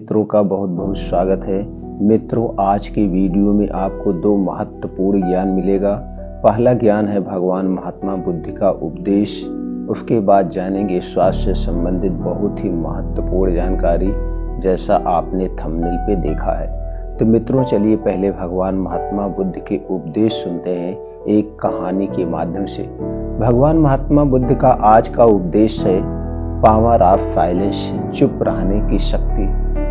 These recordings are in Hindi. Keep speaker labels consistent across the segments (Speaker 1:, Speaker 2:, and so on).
Speaker 1: मित्रों का बहुत बहुत स्वागत है। मित्रों, आज के वीडियो में आपको दो महत्वपूर्ण ज्ञान मिलेगा। पहला ज्ञान है भगवान महात्मा बुद्ध का उपदेश। उसके बाद जानेंगे स्वास्थ्य से संबंधित बहुत ही महत्वपूर्ण जानकारी, जैसा आपने थंबनेल पे देखा है। तो मित्रों, चलिए पहले भगवान महात्मा बुद्ध के उपदेश सुनते हैं एक कहानी के माध्यम से। भगवान महात्मा बुद्ध का आज का उपदेश है पावर ऑफ साइलेंस, चुप रहने की शक्ति।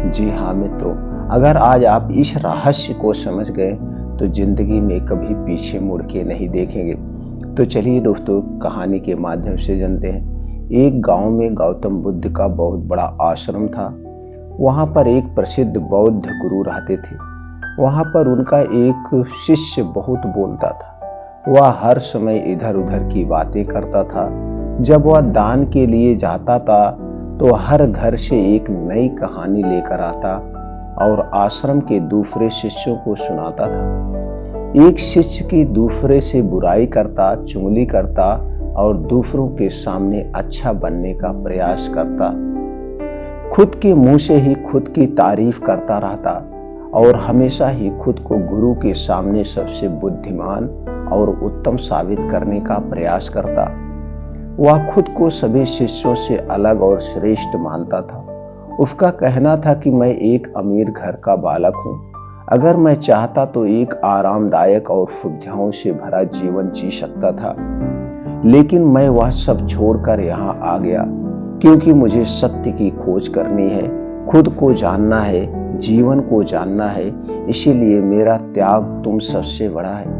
Speaker 1: जी हाँ मित्रों, अगर आज आप इस रहस्य को समझ गए तो जिंदगी में कभी पीछे मुड़ के नहीं देखेंगे। तो चलिए दोस्तों, कहानी के माध्यम से जानते हैं। एक गांव में गौतम बुद्ध का बहुत बड़ा आश्रम था। वहां पर एक प्रसिद्ध बौद्ध गुरु रहते थे। वहां पर उनका एक शिष्य बहुत बोलता था। वह हर समय इधर उधर की बातें करता था। जब वह दान के लिए जाता था तो हर घर से एक नई कहानी लेकर आता और आश्रम के दूसरे शिष्यों को सुनाता था। एक शिष्य की दूसरे से बुराई करता, चुगली करता और दूसरों के सामने अच्छा बनने का प्रयास करता। खुद के मुंह से ही खुद की तारीफ करता रहता और हमेशा ही खुद को गुरु के सामने सबसे बुद्धिमान और उत्तम साबित करने का प्रयास करता। वह खुद को सभी शिष्यों से अलग और श्रेष्ठ मानता था। उसका कहना था कि मैं एक अमीर घर का बालक हूँ। अगर मैं चाहता तो एक आरामदायक और सुविधाओं से भरा जीवन जी सकता था, लेकिन मैं वह सब छोड़कर यहाँ आ गया क्योंकि मुझे सत्य की खोज करनी है, खुद को जानना है, जीवन को जानना है। इसीलिए मेरा त्याग तुम सबसे बड़ा है।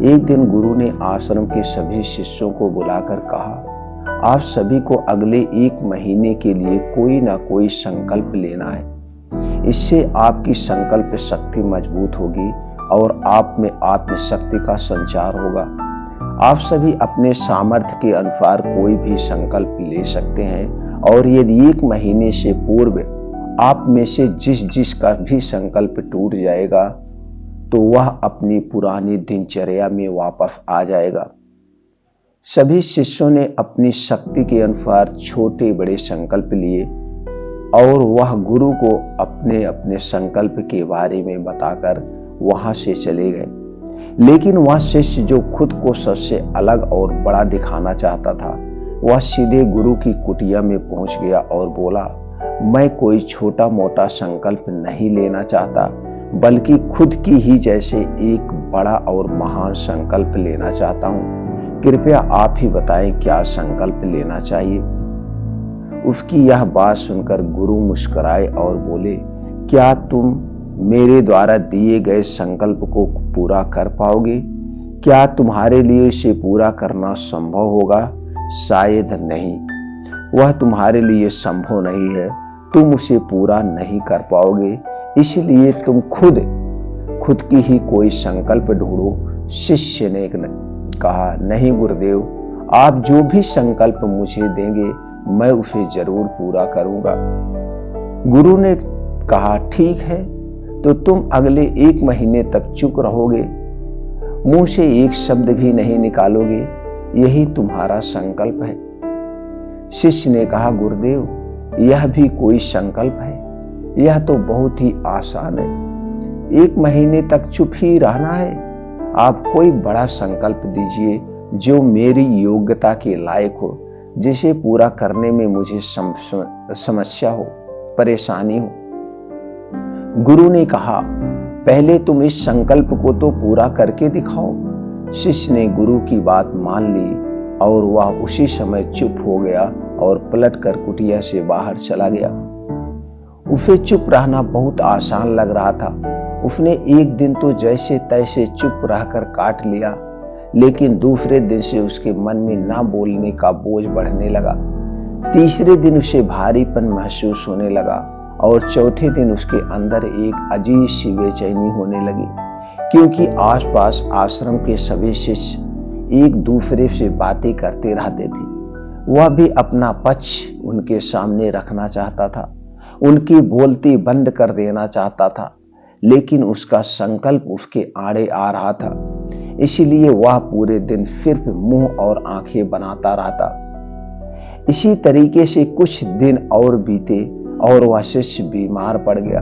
Speaker 1: एक दिन गुरु ने आश्रम के सभी शिष्यों को बुलाकर कहा, आप सभी को अगले 1 महीने के लिए कोई ना कोई संकल्प लेना है। इससे आपकी संकल्प शक्ति मजबूत होगी और आप में आत्मशक्ति का संचार होगा। आप सभी अपने सामर्थ्य के अनुसार कोई भी संकल्प ले सकते हैं और यदि 1 महीने से पूर्व आप में से जिसका भी संकल्प टूट जाएगा तो वह अपनी पुरानी दिनचर्या में वापस आ जाएगा। सभी शिष्यों ने अपनी शक्ति के अनुसार छोटे बड़े संकल्प लिए और वह गुरु को अपने अपने संकल्प के बारे में बताकर वहां से चले गए। लेकिन वह शिष्य जो खुद को सबसे अलग और बड़ा दिखाना चाहता था, वह सीधे गुरु की कुटिया में पहुंच गया और बोला, मैं कोई छोटा मोटा संकल्प नहीं लेना चाहता, बल्कि खुद की ही जैसे एक बड़ा और महान संकल्प लेना चाहता हूं। कृपया आप ही बताएं क्या संकल्प लेना चाहिए। उसकी यह बात सुनकर गुरु मुस्कुराए और बोले, क्या तुम मेरे द्वारा दिए गए संकल्प को पूरा कर पाओगे? क्या तुम्हारे लिए इसे पूरा करना संभव होगा? शायद नहीं। वह तुम्हारे लिए संभव नहीं है। तुम उसे पूरा नहीं कर पाओगे, इसलिए तुम खुद की ही कोई संकल्प ढूंढो। शिष्य ने कहा, नहीं गुरुदेव, आप जो भी संकल्प मुझे देंगे मैं उसे जरूर पूरा करूंगा। गुरु ने कहा, ठीक है, तो तुम अगले 1 महीने तक चुप रहोगे, मुंह से एक शब्द भी नहीं निकालोगे, यही तुम्हारा संकल्प है। शिष्य ने कहा, गुरुदेव, यह भी कोई संकल्प है? यह तो बहुत ही आसान है। 1 महीने तक चुप ही रहना है। आप कोई बड़ा संकल्प दीजिए जो मेरी योग्यता के लायक हो, जिसे पूरा करने में मुझे समस्या हो, परेशानी हो। गुरु ने कहा, पहले तुम इस संकल्प को तो पूरा करके दिखाओ। शिष्य ने गुरु की बात मान ली और वह उसी समय चुप हो गया और पलटकर कुटिया से बाहर चला गया। उसे चुप रहना बहुत आसान लग रहा था। उसने एक दिन तो जैसे तैसे चुप रहकर काट लिया, लेकिन दूसरे दिन से उसके मन में ना बोलने का बोझ बढ़ने लगा। तीसरे दिन उसे भारीपन महसूस होने लगा और चौथे दिन उसके अंदर एक अजीब सी बेचैनी होने लगी, क्योंकि आसपास आश्रम के सभी शिष्य एक दूसरे से बातें करते रहते थे। वह भी अपना पक्ष उनके सामने रखना चाहता था, उनकी बोलती बंद कर देना चाहता था, लेकिन उसका संकल्प उसके आड़े आ रहा था। इसीलिए वह पूरे दिन सिर्फ मुंह और आंखें बनाता रहता। इसी तरीके से कुछ दिन और बीते और वह शिष्य बीमार पड़ गया।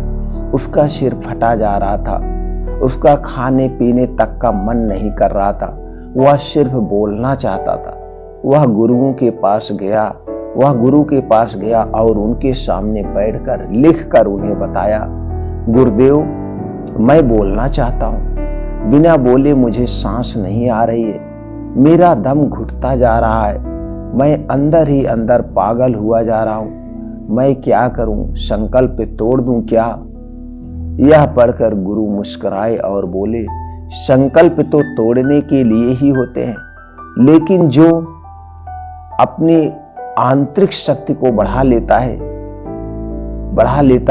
Speaker 1: उसका सिर फटा जा रहा था, उसका खाने पीने तक का मन नहीं कर रहा था, वह सिर्फ बोलना चाहता था। वह गुरु के पास गया और उनके सामने बैठकर लिखकर उन्हें बताया, गुरुदेव, मैं बोलना चाहता हूँ, बिना बोले मुझे सांस नहीं आ रही है, मेरा दम घुटता जा रहा है, मैं अंदर ही अंदर पागल हुआ जा रहा हूँ, मैं क्या करूं, संकल्प तोड़ दूं क्या? यह पढ़कर गुरु मुस्कुराए और बोले, संकल्प तो तोड़ने के लिए ही होते हैं, लेकिन जो अपनी आंतरिक शक्ति को बढ़ा लेता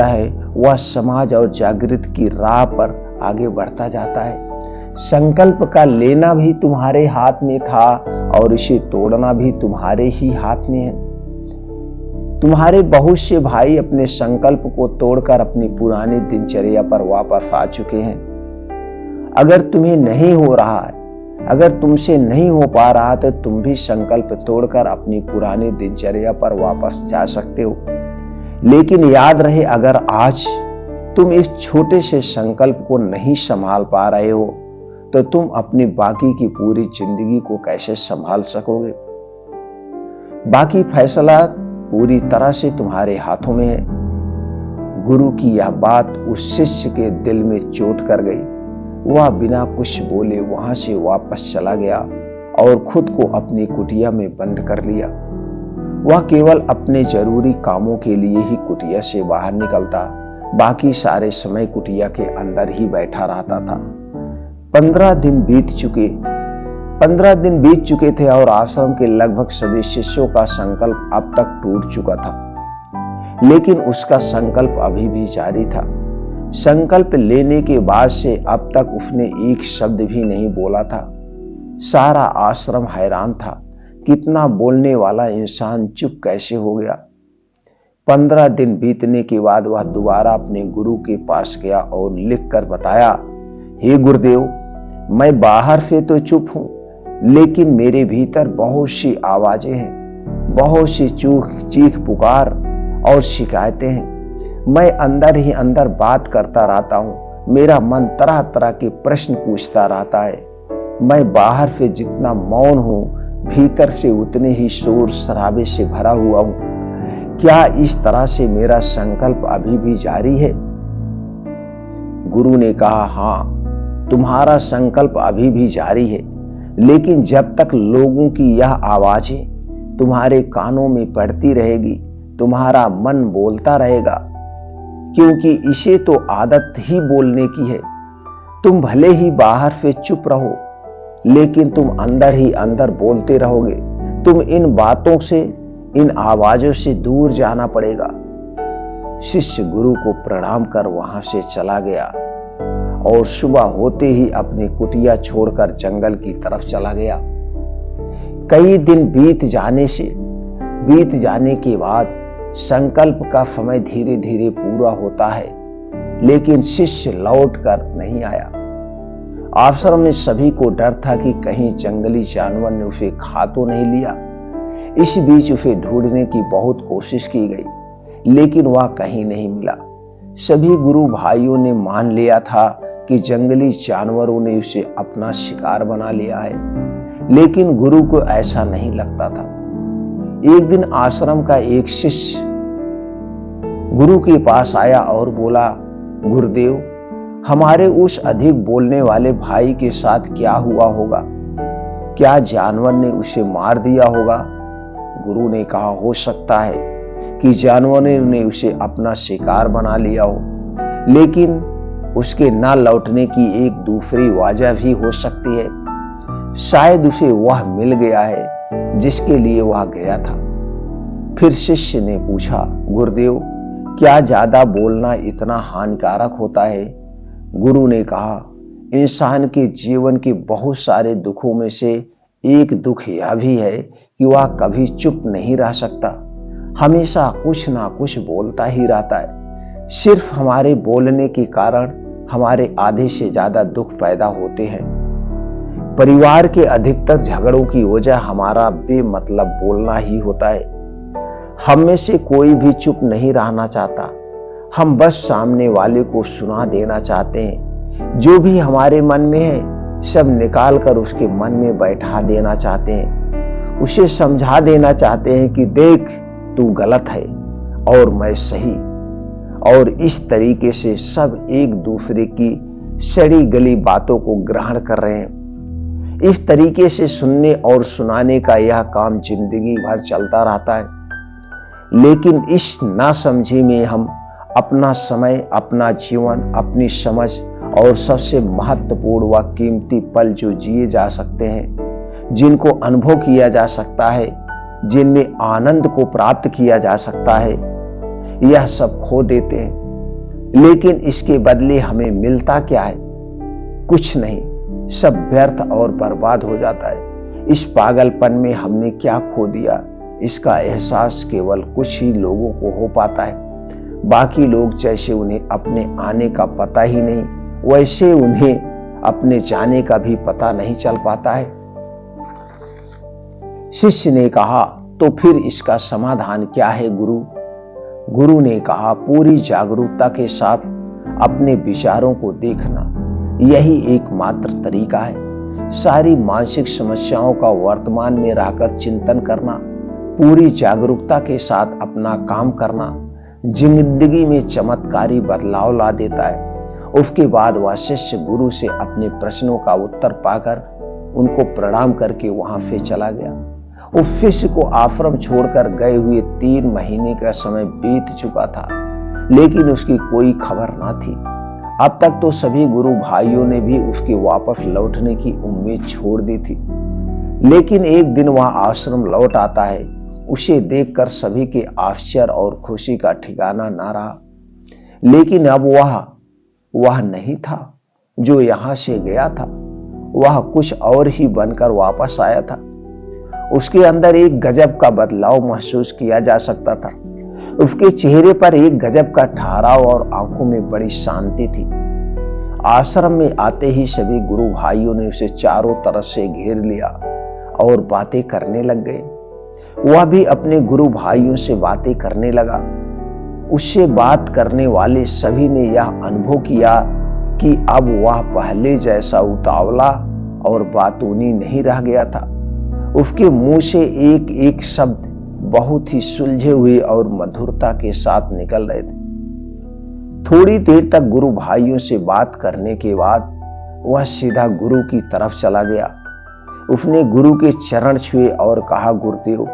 Speaker 1: है वह समाज और जागृति की राह पर आगे बढ़ता जाता है। संकल्प का लेना भी तुम्हारे हाथ में था और इसे तोड़ना भी तुम्हारे ही हाथ में है। तुम्हारे बहुत से भाई अपने संकल्प को तोड़कर अपनी पुरानी दिनचर्या पर वापस आ चुके हैं। अगर तुम्हें नहीं हो रहा है, अगर तुमसे नहीं हो पा रहा तो तुम भी संकल्प तोड़कर अपनी पुरानी दिनचर्या पर वापस जा सकते हो। लेकिन याद रहे, अगर आज तुम इस छोटे से संकल्प को नहीं संभाल पा रहे हो तो तुम अपनी बाकी की पूरी जिंदगी को कैसे संभाल सकोगे? बाकी फैसला पूरी तरह से तुम्हारे हाथों में है। गुरु की यह बात उस शिष्य के दिल में चोट कर गई। वह बिना कुछ बोले वहां से वापस चला गया और खुद को अपनी कुटिया में बंद कर लिया। वह केवल अपने जरूरी कामों के लिए ही कुटिया से बाहर निकलता, बाकी सारे समय कुटिया के अंदर ही बैठा रहता था। 15 दिन बीत चुके थे और आश्रम के लगभग सभी शिष्यों का संकल्प अब तक टूट चुका था, लेकिन उसका संकल्प अभी भी जारी था। संकल्प लेने के बाद से अब तक उसने एक शब्द भी नहीं बोला था। सारा आश्रम हैरान था, कितना बोलने वाला इंसान चुप कैसे हो गया। 15 दिन बीतने के बाद वह दोबारा अपने गुरु के पास गया और लिखकर बताया, हे गुरुदेव, मैं बाहर से तो चुप हूं, लेकिन मेरे भीतर बहुत सी आवाजें हैं, बहुत सी चीख पुकार और शिकायतें हैं। मैं अंदर ही अंदर बात करता रहता हूं, मेरा मन तरह तरह के प्रश्न पूछता रहता है। मैं बाहर से जितना मौन हूं, भीतर से उतने ही शोर शराबे से भरा हुआ हूं। क्या इस तरह से मेरा संकल्प अभी भी जारी है? गुरु ने कहा, हाँ, तुम्हारा संकल्प अभी भी जारी है, लेकिन जब तक लोगों की यह आवाजें तुम्हारे कानों में पड़ती रहेगी, तुम्हारा मन बोलता रहेगा, क्योंकि इसे तो आदत ही बोलने की है। तुम भले ही बाहर से चुप रहो, लेकिन तुम अंदर ही अंदर बोलते रहोगे। तुम इन बातों से, इन आवाजों से दूर जाना पड़ेगा। शिष्य गुरु को प्रणाम कर वहां से चला गया और सुबह होते ही अपनी कुटिया छोड़कर जंगल की तरफ चला गया। कई दिन बीत जाने के बाद संकल्प का समय धीरे धीरे पूरा होता है, लेकिन शिष्य लौट कर नहीं आया। आश्रम में सभी को डर था कि कहीं जंगली जानवर ने उसे खा तो नहीं लिया। इस बीच उसे ढूंढने की बहुत कोशिश की गई, लेकिन वह कहीं नहीं मिला। सभी गुरु भाइयों ने मान लिया था कि जंगली जानवरों ने उसे अपना शिकार बना लिया है, लेकिन गुरु को ऐसा नहीं लगता था। एक दिन आश्रम का एक शिष्य गुरु के पास आया और बोला, गुरुदेव, हमारे उस अधिक बोलने वाले भाई के साथ क्या हुआ होगा? क्या जानवर ने उसे मार दिया होगा? गुरु ने कहा, हो सकता है कि जानवरों ने उसे अपना शिकार बना लिया हो, लेकिन उसके न लौटने की एक दूसरी वजह भी हो सकती है। शायद उसे वह मिल गया है जिसके लिए वह गया था। फिर शिष्य ने पूछा, गुरुदेव, क्या ज्यादा बोलना इतना हानिकारक होता है? गुरु ने कहा, इंसान के जीवन के बहुत सारे दुखों में से एक दुख यह भी है कि वह कभी चुप नहीं रह सकता, हमेशा कुछ ना कुछ बोलता ही रहता है। सिर्फ हमारे बोलने के कारण हमारे आधे से ज्यादा दुख पैदा होते हैं। परिवार के अधिकतर झगड़ों की वजह हमारा बेमतलब बोलना ही होता है। हम में से कोई भी चुप नहीं रहना चाहता। हम बस सामने वाले को सुना देना चाहते हैं। जो भी हमारे मन में है सब निकाल कर उसके मन में बैठा देना चाहते हैं। उसे समझा देना चाहते हैं कि देख, तू गलत है और मैं सही। और इस तरीके से सब एक दूसरे की सड़ी गली बातों को ग्रहण कर रहे हैं। इस तरीके से सुनने और सुनाने का यह काम जिंदगी भर चलता रहता है। लेकिन इस नासमझी में हम अपना समय, अपना जीवन, अपनी समझ और सबसे महत्वपूर्ण व कीमती पल जो जिए जा सकते हैं, जिनको अनुभव किया जा सकता है, जिनमें आनंद को प्राप्त किया जा सकता है, यह सब खो देते हैं। लेकिन इसके बदले हमें मिलता क्या है? कुछ नहीं, सब व्यर्थ और बर्बाद हो जाता है। इस पागलपन में हमने क्या खो दिया, इसका एहसास केवल कुछ ही लोगों को हो पाता है। बाकी लोग जैसे उन्हें अपने आने का पता ही नहीं, वैसे उन्हें अपने जाने का भी पता नहीं चल पाता है। शिष्य ने कहा, तो फिर इसका समाधान क्या है गुरु? गुरु ने कहा, पूरी जागरूकता के साथ अपने विचारों को देखना, यही एकमात्र तरीका है। सारी मानसिक समस्याओं का वर्तमान में रहकर चिंतन करना, पूरी जागरूकता के साथ अपना काम करना जिंदगी में चमत्कारी बदलाव ला देता है। उसके बाद वह शिष्य गुरु से अपने प्रश्नों का उत्तर पाकर उनको प्रणाम करके वहां से चला गया। उस शिष्य को आश्रम छोड़कर गए हुए 3 महीने का समय बीत चुका था, लेकिन उसकी कोई खबर ना थी। अब तक तो सभी गुरु भाइयों ने भी उसके वापस लौटने की उम्मीद छोड़ दी थी। लेकिन एक दिन वह आश्रम लौट आता है। उसे देखकर सभी के आश्चर्य और खुशी का ठिकाना ना रहा। लेकिन अब वह नहीं था जो यहां से गया था। वह कुछ और ही बनकर वापस आया था। उसके अंदर एक गजब का बदलाव महसूस किया जा सकता था। उसके चेहरे पर एक गजब का ठहराव और आंखों में बड़ी शांति थी। आश्रम में आते ही सभी गुरु भाइयों ने उसे चारों तरफ से घेर लिया और बातें करने लग गए। वह भी अपने गुरु भाइयों से बातें करने लगा। उससे बात करने वाले सभी ने यह अनुभव किया कि अब वह पहले जैसा उतावला और बातूनी नहीं रह गया था। उसके मुंह से एक एक शब्द बहुत ही सुलझे हुए और मधुरता के साथ निकल रहे थे। थोड़ी देर तक गुरु भाइयों से बात करने के बाद वह सीधा गुरु की तरफ चला गया। उसने गुरु के चरण छुए और कहा, गुरुदेव,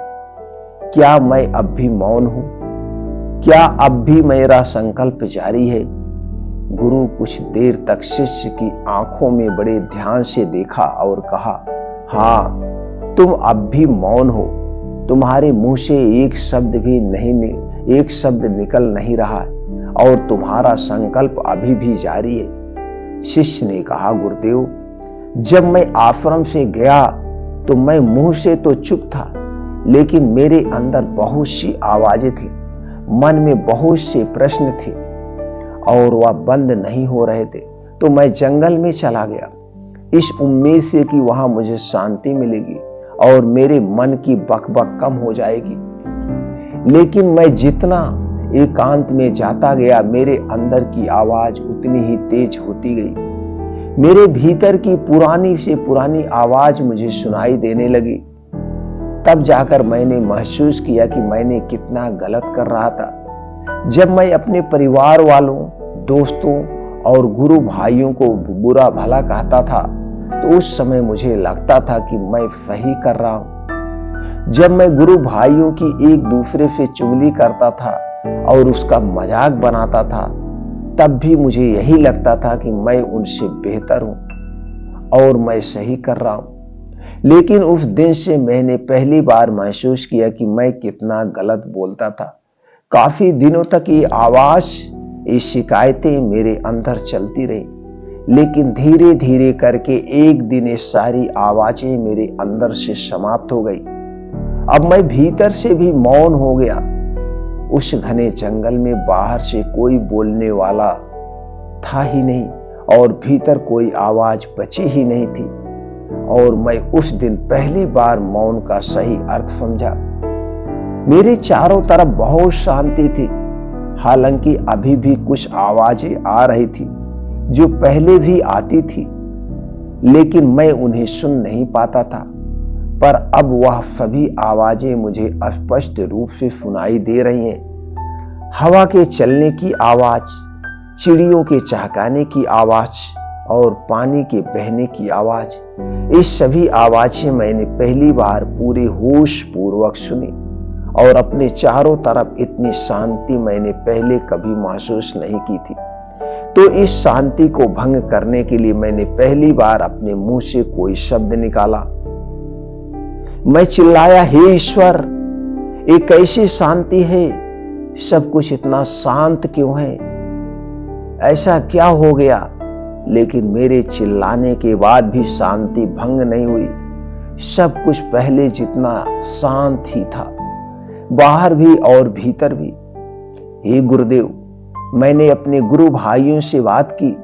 Speaker 1: क्या मैं अब भी मौन हूं? क्या अब भी मेरा संकल्प जारी है? गुरु कुछ देर तक शिष्य की आंखों में बड़े ध्यान से देखा और कहा, हाँ, तुम अब भी मौन हो। तुम्हारे मुंह से एक शब्द निकल नहीं रहा और तुम्हारा संकल्प अभी भी जारी है। शिष्य ने कहा, गुरुदेव, जब मैं आश्रम से गया तो मैं मुंह से तो चुप था, लेकिन मेरे अंदर बहुत सी आवाजें थी, मन में बहुत से प्रश्न थे और वह बंद नहीं हो रहे थे। तो मैं जंगल में चला गया, इस उम्मीद से कि वहां मुझे शांति मिलेगी और मेरे मन की बकबक कम हो जाएगी। लेकिन मैं जितना एकांत में जाता गया, मेरे अंदर की आवाज उतनी ही तेज होती गई। मेरे भीतर की पुरानी से पुरानी आवाज मुझे सुनाई देने लगी। तब जाकर मैंने महसूस किया कि मैंने कितना गलत कर रहा था। जब मैं अपने परिवार वालों, दोस्तों और गुरु भाइयों को बुरा भला कहता था तो उस समय मुझे लगता था कि मैं सही कर रहा हूं। जब मैं गुरु भाइयों की एक दूसरे से चुगली करता था और उसका मजाक बनाता था, तब भी मुझे यही लगता था कि मैं उनसे बेहतर हूं और मैं सही कर रहा हूं। लेकिन उस दिन से मैंने पहली बार महसूस किया कि मैं कितना गलत बोलता था। काफी दिनों तक ये आवाज, ये शिकायतें मेरे अंदर चलती रही, लेकिन धीरे धीरे करके एक दिन ये सारी आवाजें मेरे अंदर से समाप्त हो गई। अब मैं भीतर से भी मौन हो गया। उस घने जंगल में बाहर से कोई बोलने वाला था ही नहीं और भीतर कोई आवाज बची ही नहीं थी। और मैं उस दिन पहली बार मौन का सही अर्थ समझा। मेरे चारों तरफ बहुत शांति थी। हालांकि अभी भी कुछ आवाजें आ रही थी जो पहले भी आती थी, लेकिन मैं उन्हें सुन नहीं पाता था। पर अब वह सभी आवाजें मुझे स्पष्ट रूप से सुनाई दे रही हैं। हवा के चलने की आवाज, चिड़ियों के चहकाने की आवाज और पानी के बहने की आवाज। ये सभी आवाजें मैंने पहली बार पूरे होश पूर्वक सुनी और अपने चारों तरफ इतनी शांति मैंने पहले कभी महसूस नहीं की थी। तो इस शांति को भंग करने के लिए मैंने पहली बार अपने मुंह से कोई शब्द निकाला। मैं चिल्लाया, हे ईश्वर, ये कैसी शांति है? सब कुछ इतना शांत क्यों है? ऐसा क्या हो गया? लेकिन मेरे चिल्लाने के बाद भी शांति भंग नहीं हुई। सब कुछ पहले जितना शांत ही था, बाहर भी और भीतर भी। हे गुरुदेव, मैंने अपने गुरु भाइयों से बात की,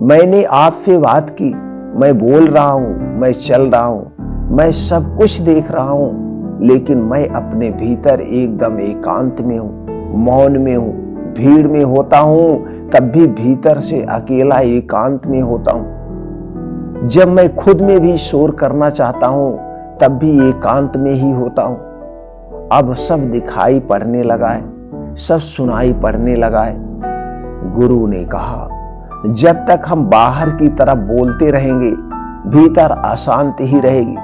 Speaker 1: मैंने आपसे बात की। मैं बोल रहा हूं, मैं चल रहा हूं, मैं सब कुछ देख रहा हूं, लेकिन मैं अपने भीतर एकदम एकांत में हूं, मौन में हूं। भीड़ में होता हूं तब भी भीतर से अकेला एकांत में होता हूं। जब मैं खुद में भी शोर करना चाहता हूं तब भी एकांत में ही होता हूं। अब सब दिखाई पड़ने लगा है, सब सुनाई पड़ने लगा है। गुरु ने कहा, जब तक हम बाहर की तरफ बोलते रहेंगे भीतर अशांति ही रहेगी,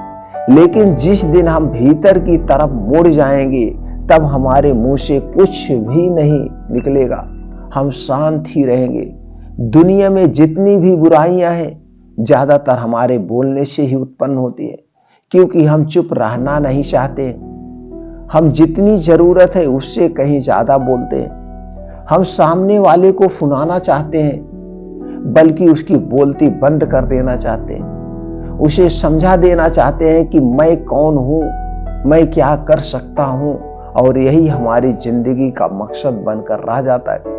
Speaker 1: लेकिन जिस दिन हम भीतर की तरफ मुड़ जाएंगे तब हमारे मुंह से कुछ भी नहीं निकलेगा, हम शांत ही रहेंगे। दुनिया में जितनी भी बुराइयां हैं ज्यादातर हमारे बोलने से ही उत्पन्न होती है, क्योंकि हम चुप रहना नहीं चाहते। हम जितनी जरूरत है उससे कहीं ज्यादा बोलते हैं। हम सामने वाले को सुनाना चाहते हैं, बल्कि उसकी बोलती बंद कर देना चाहते हैं। उसे समझा देना चाहते हैं कि मैं कौन हूं, मैं क्या कर सकता हूं, और यही हमारी जिंदगी का मकसद बनकर रह जाता है।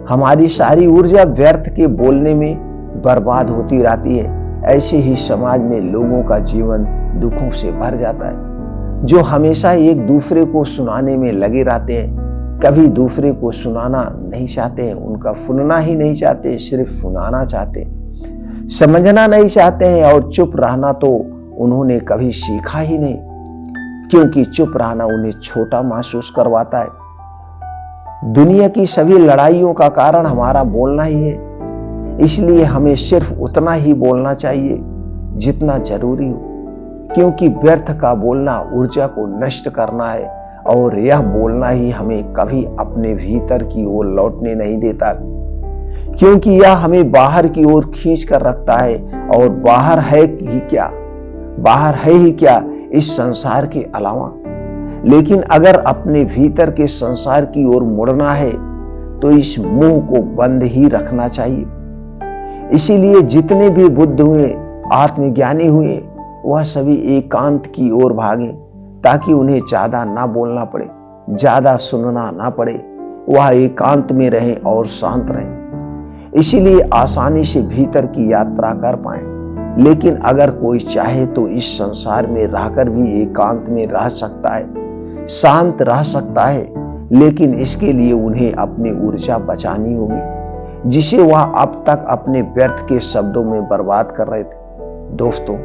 Speaker 1: हमारी सारी ऊर्जा व्यर्थ के बोलने में बर्बाद होती रहती है। ऐसे ही समाज में लोगों का जीवन दुखों से भर जाता है, जो हमेशा एक दूसरे को सुनाने में लगे रहते हैं। कभी दूसरे को सुनाना नहीं चाहते हैं, उनका सुनना ही नहीं चाहते, सिर्फ सुनाना चाहते, समझना नहीं चाहते हैं। और चुप रहना तो उन्होंने कभी सीखा ही नहीं, क्योंकि चुप रहना उन्हें छोटा महसूस करवाता है। दुनिया की सभी लड़ाइयों का कारण हमारा बोलना ही है, इसलिए हमें सिर्फ उतना ही बोलना चाहिए जितना जरूरी हो, क्योंकि व्यर्थ का बोलना ऊर्जा को नष्ट करना है, और यह बोलना ही हमें कभी अपने भीतर की ओर लौटने नहीं देता, क्योंकि यह हमें बाहर की ओर खींच कर रखता है। और बाहर है ही क्या, बाहर है ही क्या इस संसार के अलावा। लेकिन अगर अपने भीतर के संसार की ओर मुड़ना है तो इस मुंह को बंद ही रखना चाहिए। इसीलिए जितने भी बुद्ध हुए, आत्मज्ञानी हुए, वह सभी एकांत की ओर भागे, ताकि उन्हें ज्यादा ना बोलना पड़े, ज्यादा सुनना ना पड़े। वह एकांत में रहें और शांत रहें, इसीलिए आसानी से भीतर की यात्रा कर पाए। लेकिन अगर कोई चाहे तो इस संसार में रहकर भी एकांत में रह सकता है, शांत रह सकता है, लेकिन इसके लिए उन्हें अपनी ऊर्जा बचानी होगी, जिसे वह अब तक अपने व्यर्थ के शब्दों में बर्बाद कर रहे थे। दोस्तों,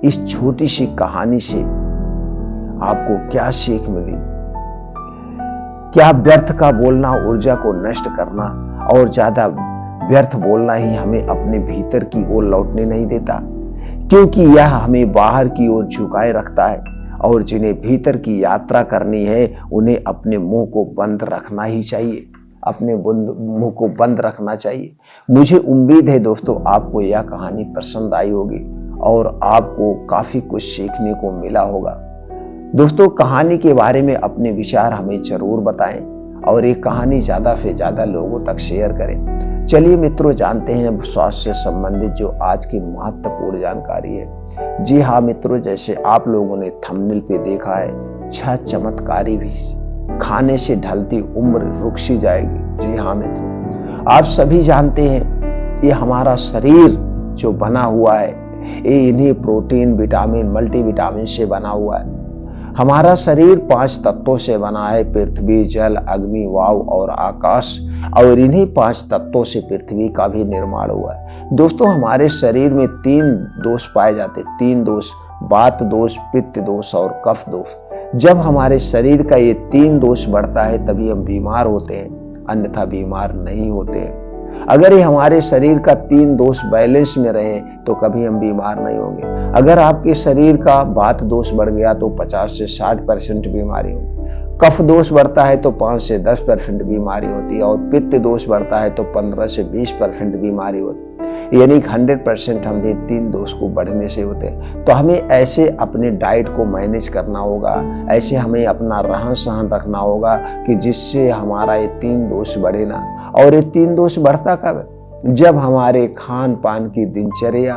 Speaker 1: इस छोटी सी कहानी से आपको क्या सीख मिली? क्या व्यर्थ का बोलना ऊर्जा को नष्ट करना और ज्यादा व्यर्थ बोलना ही हमें अपने भीतर की ओर लौटने नहीं देता? क्योंकि यह हमें बाहर की ओर झुकाए रखता है, और जिन्हें भीतर की यात्रा करनी है उन्हें अपने मुंह को बंद रखना ही चाहिए, अपने मुंह को बंद रखना चाहिए। मुझे उम्मीद है दोस्तों आपको यह कहानी पसंद आई होगी और आपको काफी कुछ सीखने को मिला होगा। दोस्तों, कहानी के बारे में अपने विचार हमें जरूर बताएं और ये कहानी ज्यादा से ज्यादा लोगों तक शेयर करें। चलिए मित्रों, जानते हैं स्वास्थ्य से संबंधित जो आज की महत्वपूर्ण जानकारी है। जी हाँ मित्रों, जैसे आप लोगों ने थंबनेल पे देखा है, 6 चमत्कारी भी खाने से ढलती उम्र रुक सी जाएगी। जी हाँ मित्रों, आप सभी जानते हैं ये हमारा शरीर जो बना हुआ है ये इन्हीं प्रोटीन, विटामिन, मल्टीविटामिन से बना हुआ है। हमारा शरीर 5 तत्वों से बना है, पृथ्वी, जल, अग्नि, वायु और आकाश, और इन्हीं 5 तत्वों से पृथ्वी का भी निर्माण हुआ है। दोस्तों हमारे शरीर में 3 दोष पाए जाते हैं, 3 दोष, वात दोष, पित्त दोष और कफ दोष। जब हमारे शरीर का ये 3 दोष बढ़ता है तभी हम बीमार होते हैं, अन्यथा बीमार नहीं होते हैं। अगर ये हमारे शरीर का 3 दोष बैलेंस में रहे तो कभी हम बीमार नहीं होंगे। अगर आपके शरीर का वात दोष बढ़ गया तो 50 से 60% बीमारी होगी, कफ दोष बढ़ता है तो 5 से 10% बीमारी होती है, और पित्त दोष बढ़ता है तो 15 से 20% बीमारी होती है। यानी 100% हम 3 दोष को बढ़ने से होते हैं। तो हमें ऐसे अपने डाइट को मैनेज करना होगा, ऐसे हमें अपना रहन सहन रखना होगा कि जिससे हमारा ये 3 दोष बढ़े ना। और ये 3 दोष बढ़ता कब? जब हमारे खान पान की दिनचर्या,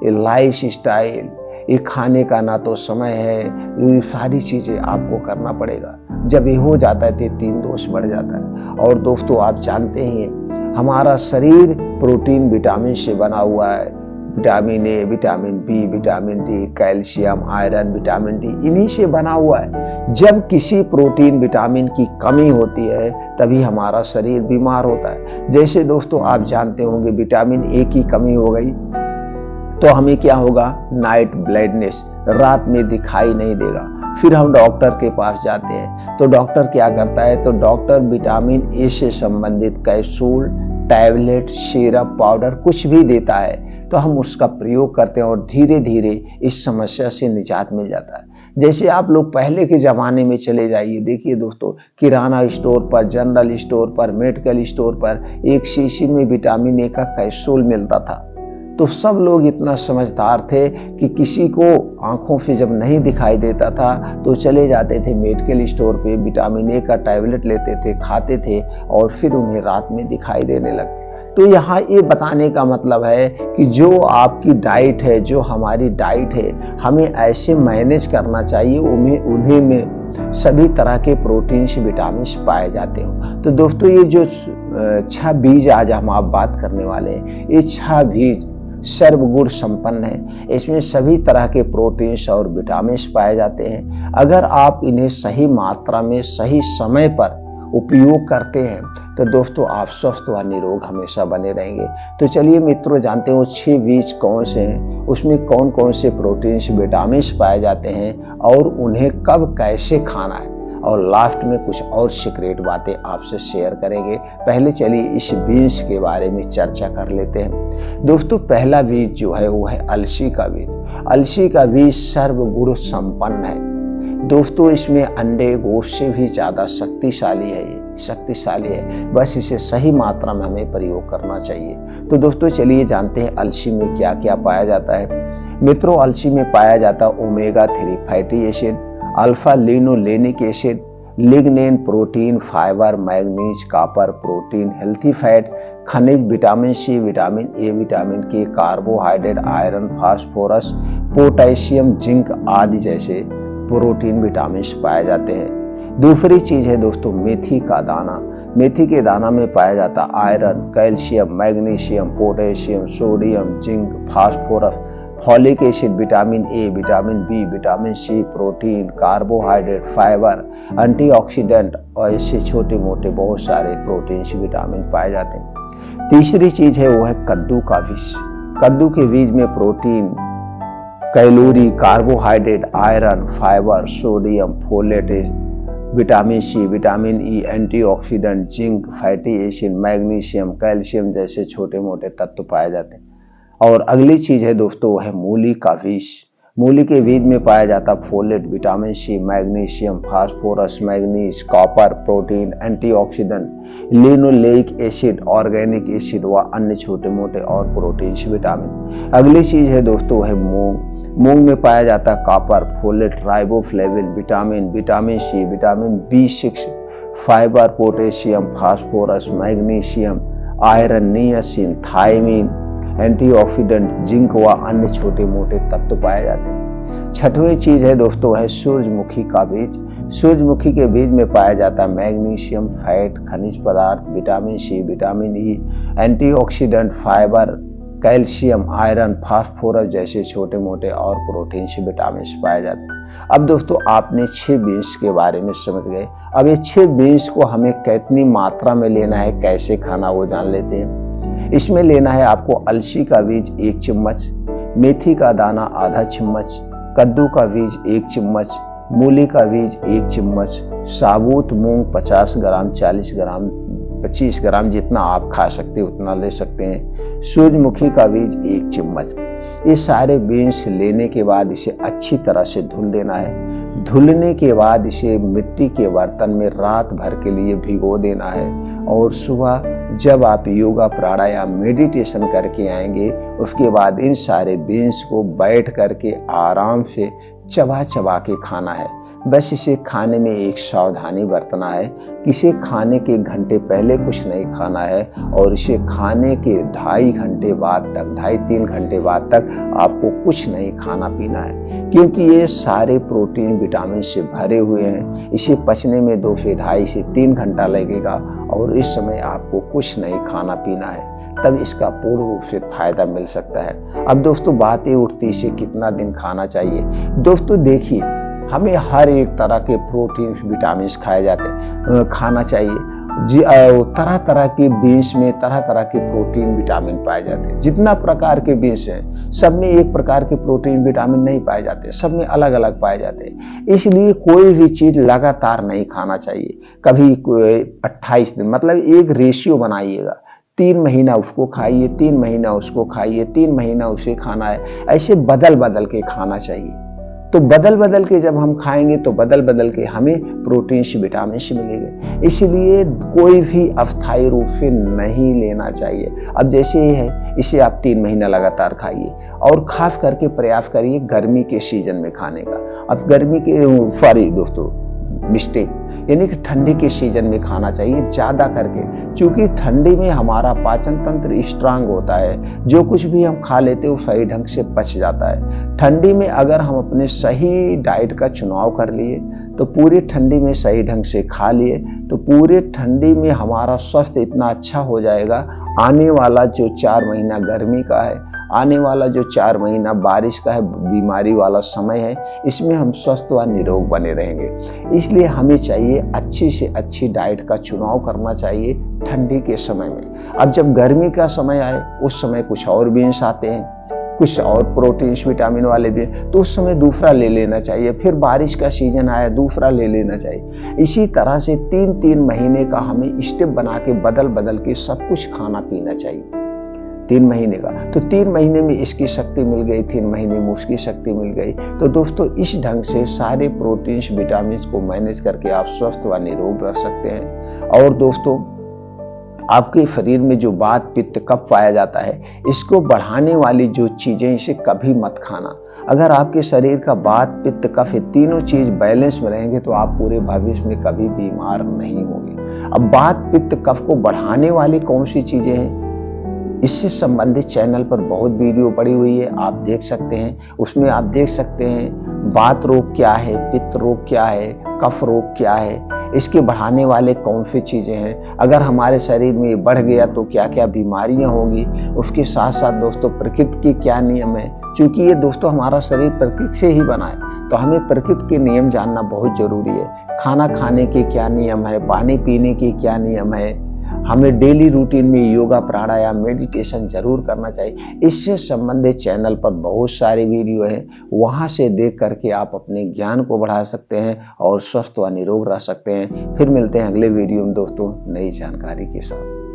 Speaker 1: ये लाइफ स्टाइल, ये खाने का ना तो समय है, ये सारी चीजें आपको करना पड़ेगा। जब ये हो जाता है तो 3 दोष बढ़ जाता है। और दोस्तों आप जानते हैं हमारा शरीर प्रोटीन विटामिन से बना हुआ है। Vitamin A, vitamin B, vitamin D, calcium, iron, vitamin D, इन्हीं से बना हुआ है। जब किसी प्रोटीन विटामिन की कमी होती है तभी हमारा शरीर बीमार होता है। जैसे दोस्तों आप जानते होंगे विटामिन ए की कमी हो गई तो हमें क्या होगा? नाइट ब्लाइंडनेस, रात में दिखाई नहीं देगा। फिर हम डॉक्टर के पास जाते हैं तो डॉक्टर क्या करता है? तो डॉक्टर विटामिन ए से संबंधित कैप्सूल, टैबलेट, सिरप, पाउडर कुछ भी देता है तो हम उसका प्रयोग करते हैं और धीरे धीरे इस समस्या से निजात मिल जाता है। जैसे आप लोग पहले के जमाने में चले जाइए, देखिए दोस्तों किराना स्टोर पर, जनरल स्टोर पर, मेडिकल स्टोर पर एक शीशी में विटामिन ए का कैप्सूल मिलता था। तो सब लोग इतना समझदार थे कि किसी को आंखों से जब नहीं दिखाई देता था तो चले जाते थे मेडिकल स्टोर पे, विटामिन ए का टैबलेट लेते थे, खाते थे और फिर उन्हें रात में दिखाई देने लगते। तो यहाँ ये बताने का मतलब है कि जो आपकी डाइट है, जो हमारी डाइट है, हमें ऐसे मैनेज करना चाहिए उन्हीं में सभी तरह के प्रोटीन्स, विटामिन्स पाए जाते हो। तो दोस्तों ये जो 6 बीज आज हम आप बात करने वाले हैं, ये 6 बीज सर्वगुण संपन्न है। इसमें सभी तरह के प्रोटीन्स और विटामिन्स पाए जाते हैं। अगर आप इन्हें सही मात्रा में सही समय पर उपयोग करते हैं तो दोस्तों आप स्वस्थ व निरोग हमेशा बने रहेंगे। तो चलिए मित्रों जानते हो 6 बीज कौन से हैं, उसमें कौन कौन से प्रोटीन्स, विटामिन्स पाए जाते हैं और उन्हें कब कैसे खाना है, और लास्ट में कुछ और सीक्रेट बातें आपसे शेयर करेंगे। पहले चलिए इस बीज के बारे में चर्चा कर लेते हैं। दोस्तों पहला बीज जो है वो है अलसी का बीज। अलसी का बीज सर्वगुण संपन्न है। दोस्तों इसमें अंडे, गोश्त से भी ज्यादा शक्तिशाली है, ये शक्तिशाली है। बस इसे सही मात्रा में हमें प्रयोग करना चाहिए। तो दोस्तों चलिए जानते हैं अलसी में क्या क्या पाया जाता है। मित्रों अलसी में पाया जाता है omega 3 fatty acid, alpha linolenic acid, lignan, protein, fibre, manganese, copper, protein, healthy fat, खनिज, vitamin C, vitamin A, vitamin K, carbohydrate, iron, phosphorus, potassium, zinc आदि जैसे प्रोटीन, विटामिन पाए जाते हैं। दूसरी चीज है दोस्तों मेथी का दाना। मेथी के दाना में पाया जाता iron, calcium, magnesium, potassium, sodium, zinc, phosphorus, folic acid, vitamin A, vitamin B, vitamin C, protein, carbohydrate, fibre, antioxidant और ऐसे छोटे मोटे बहुत सारे प्रोटीन, विटामिन पाए जाते हैं। तीसरी चीज है वो है कद्दू का बीज। कद्दू के बीज में protein, calorie, carbohydrate, iron, fibre, sodium, folate, vitamin C, vitamin E, antioxidant, zinc, fatty acid, magnesium, calcium जैसे छोटे मोटे तत्व पाए जाते हैं। और अगली चीज है दोस्तों है मूली का बीज। मूली के बीज में पाया जाता folate, vitamin C, magnesium, phosphorus, manganese, copper, protein, antioxidant, linoleic acid, organic acid व अन्य छोटे मोटे और प्रोटीन, विटामिन। अगली चीज है दोस्तों है मूंग। मूंग में पाया जाता copper, folate, riboflavin, vitamin, vitamin C, vitamin B6, fibre, potassium, phosphorus, magnesium, iron, niacin, thiamine, antioxidant, zinc व अन्य छोटे मोटे तत्व पाए जाते हैं। छठवीं चीज है दोस्तों है सूरजमुखी का बीज। सूरजमुखी के बीज में पाया जाता है मैग्नीशियम, फैट, खनिज पदार्थ, vitamin C, vitamin E, antioxidant, fibre, calcium, iron, phosphorus जैसे छोटे मोटे और प्रोटीन, विटामिन पाए जाते हैं। अब दोस्तों आपने 6 बीन्स के बारे में समझ गए। अब ये 6 बीन्स को हमें कितनी मात्रा में लेना है, कैसे खाना, वो जान लेते हैं। इसमें लेना है आपको अलसी का बीज 1 चम्मच, मेथी का दाना आधा चम्मच, कद्दू का बीज 1 चम्मच, मूली का बीज 1 चम्मच, साबुत मूंग 50 ग्राम, 40 ग्राम, 25 ग्राम, जितना आप खा सकते हैं उतना ले सकते हैं, सूरजमुखी का बीज 1 चम्मच। ये सारे बीन्स लेने के बाद इसे अच्छी तरह से धुल देना है। धुलने के बाद इसे मिट्टी के बर्तन में रात भर के लिए भिगो देना है और सुबह जब आप योगा प्राणायाम मेडिटेशन करके आएंगे उसके बाद इन सारे बीन्स को बैठ करके आराम से चबा चबा के खाना है। बस इसे खाने में एक सावधानी बरतना है कि इसे खाने के घंटे पहले कुछ नहीं खाना है और इसे खाने के 2.5 घंटे बाद तक, 2.5-3 घंटे बाद तक आपको कुछ नहीं खाना पीना है, क्योंकि ये सारे प्रोटीन विटामिन से भरे हुए हैं। इसे पचने में 2 से 2.5 से 3 घंटा लगेगा और इस समय आपको कुछ नहीं खाना पीना है, तब इसका पूर्ण रूप से फायदा मिल सकता है। अब दोस्तों बात ये उठती है इसे कितना दिन खाना चाहिए। दोस्तों देखिए, हमें हर एक तरह के प्रोटीन विटामिन खाए जाते हैं, खाना चाहिए। तरह तरह के बीन्स में तरह तरह के प्रोटीन विटामिन पाए जाते हैं। जितना प्रकार के बीन्स हैं सब में एक प्रकार के प्रोटीन विटामिन नहीं पाए जाते, सब में अलग अलग पाए जाते हैं। इसलिए कोई भी चीज लगातार नहीं खाना चाहिए। कभी 28 दिन, मतलब एक रेशियो बनाइएगा, 3 महीना उसको खाइए, 3 महीना उसको खाइए, 3 महीना उसे खाना है, ऐसे बदल बदल के खाना चाहिए। तो बदल बदल के जब हम खाएंगे तो बदल बदल के हमें प्रोटीन से विटामिन से मिलेंगे। इसलिए कोई भी अस्थायी रूप से नहीं लेना चाहिए। अब जैसे ये है, इसे आप 3 महीना लगातार खाइए और खास करके प्रयास करिए गर्मी के सीजन में खाने का। अब गर्मी के दोस्तों मिस्टेक, यानी कि ठंडी के सीजन में खाना चाहिए ज्यादा करके, क्योंकि ठंडी में हमारा पाचन तंत्र स्ट्रांग होता है, जो कुछ भी हम खा लेते हैं वो सही ढंग से पच जाता है। ठंडी में अगर हम अपने सही डाइट का चुनाव कर लिए तो पूरी ठंडी में सही ढंग से खा लिए तो पूरे ठंडी में हमारा स्वास्थ्य इतना अच्छा हो जाएगा। आने वाला जो 4 महीना गर्मी का है, आने वाला जो 4 महीना बारिश का है, बीमारी वाला समय है, इसमें हम स्वस्थ व निरोग बने रहेंगे। इसलिए हमें चाहिए अच्छी से अच्छी डाइट का चुनाव करना चाहिए ठंडी के समय में। अब जब गर्मी का समय आए उस समय कुछ और बीन्स आते हैं, कुछ और प्रोटीन विटामिन वाले भी, तो उस समय दूसरा ले लेना चाहिए। फिर बारिश का सीजन आया, दूसरा ले लेना चाहिए। इसी तरह से 3-3 महीने का हमें स्टेप बना के बदल बदल के सब कुछ खाना पीना चाहिए। 3 महीने का, तो 3 महीने में इसकी शक्ति मिल गई, 3 महीने में उसकी शक्ति मिल गई। तो दोस्तों इस ढंग से सारे प्रोटीन विटामिन को मैनेज करके आप स्वस्थ व निरोग रह सकते हैं। और दोस्तों आपके शरीर में जो वात पित्त कफ पाया जाता है, इसको बढ़ाने वाली जो चीजें, इसे कभी मत खाना। अगर आपके शरीर का वात पित्त कफ, तीनों चीज बैलेंस में रहेंगे तो आप पूरे भविष्य में कभी बीमार नहीं होंगे। अब वात पित्त कफ को बढ़ाने वाली कौन सी चीजें हैं, इससे संबंधित चैनल पर बहुत वीडियो पड़ी हुई है, आप देख सकते हैं। उसमें आप देख सकते हैं वात रोग क्या है, पित्त रोग क्या है, कफ रोग क्या है, इसके बढ़ाने वाले कौन सी चीजें हैं, अगर हमारे शरीर में बढ़ गया तो क्या क्या बीमारियां होंगी। उसके साथ साथ दोस्तों प्रकृति के क्या नियम है, क्योंकि ये दोस्तों हमारा शरीर प्रकृति से ही बना है, तो हमें प्रकृति के नियम जानना बहुत जरूरी है। खाना खाने के क्या नियम है, पानी पीने के क्या नियम है, हमें डेली रूटीन में योगा प्राणायाम मेडिटेशन जरूर करना चाहिए। इससे संबंधित चैनल पर बहुत सारे वीडियो हैं, वहां से देख करके आप अपने ज्ञान को बढ़ा सकते हैं और स्वस्थ व निरोग रह सकते हैं। फिर मिलते हैं अगले वीडियो में दोस्तों नई जानकारी के साथ।